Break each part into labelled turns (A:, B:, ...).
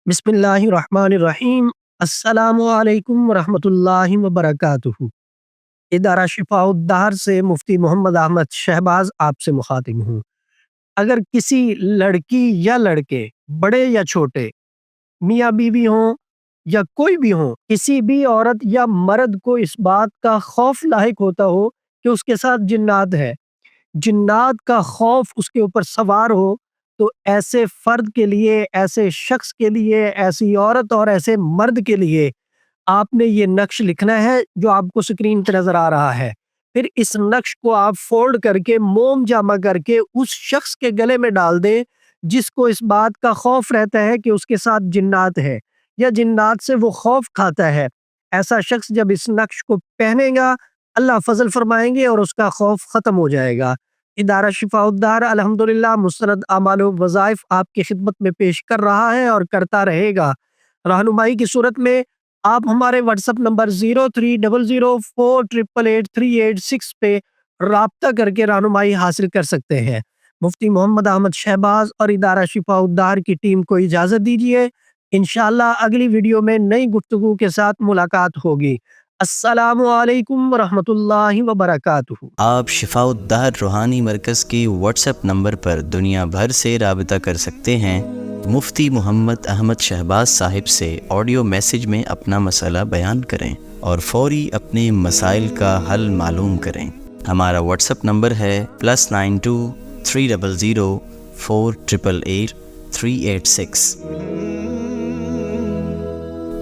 A: बिस्मिल्लाहिर्रहमानिर्रहीम। अस्सलामु अलैकुम वरहमतुल्लाहि वबरकातुहू। इदारा शिफाउद्दार से मुफ्ती मोहम्मद अहमद शहबाज आपसे मुखातिब हूँ। अगर किसी लड़की या लड़के, बड़े या छोटे, मियाँ बीवी हों या कोई भी हो, किसी भी औरत या मर्द को इस बात का खौफ लाहिक होता हो कि उसके साथ जिन्नात है, जिन्नात का खौफ उसके ऊपर सवार हो, तो ऐसे फर्द के लिए, ऐसे शख्स के लिए, ऐसी औरत और ऐसे मर्द के लिए आपने ये नक्श लिखना है जो आपको स्क्रीन पे नजर आ रहा है। फिर इस नक्श को आप फोल्ड करके मोम जामा करके उस शख्स के गले में डाल दें जिसको इस बात का खौफ रहता है कि उसके साथ जिन्नात है या जिन्नात से वो खौफ खाता है। ऐसा शख्स जब इस नक्श को पहनेगा, अल्लाह फजल फरमाएंगे और उसका खौफ खत्म हो जाएगा। इदारा शिफाउद्दार अल्हम्दुलिल्लाह मुस्तनद अमाल व वज़ाइफ आपकी खिदमत में पेश कर रहा है और करता रहेगा। रहनुमाई की सूरत में आप हमारे व्हाट्सएप नंबर 030048883886 पे राब्ता करके रहनुमाई हासिल कर सकते हैं। मुफ्ती मोहम्मद अहमद शहबाज और इदारा शिफाउद्दार की टीम को इजाज़त दीजिए। इंशाअल्लाह अगली वीडियो में नई गुफ्तगू के साथ मुलाकात होगी। अस्सलामु अलैकुम वरहमतुल्लाहि वबरकातुहू।
B: आप शिफाउद्दार रूहानी मरकज़ के व्हाट्सएप नंबर पर दुनिया भर से राबता कर सकते हैं। मुफ्ती मोहम्मद अहमद शहबाज साहिब से ऑडियो मैसेज में अपना मसला बयान करें और फौरी अपने मसाइल का हल मालूम करें। हमारा व्हाट्सएप नंबर है +92 300 488 386।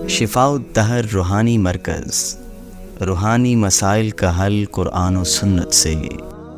B: शिफाउद्दार रूहानी मरकज़, रूहानी मसाइल का हल कुरान और सुन्नत से।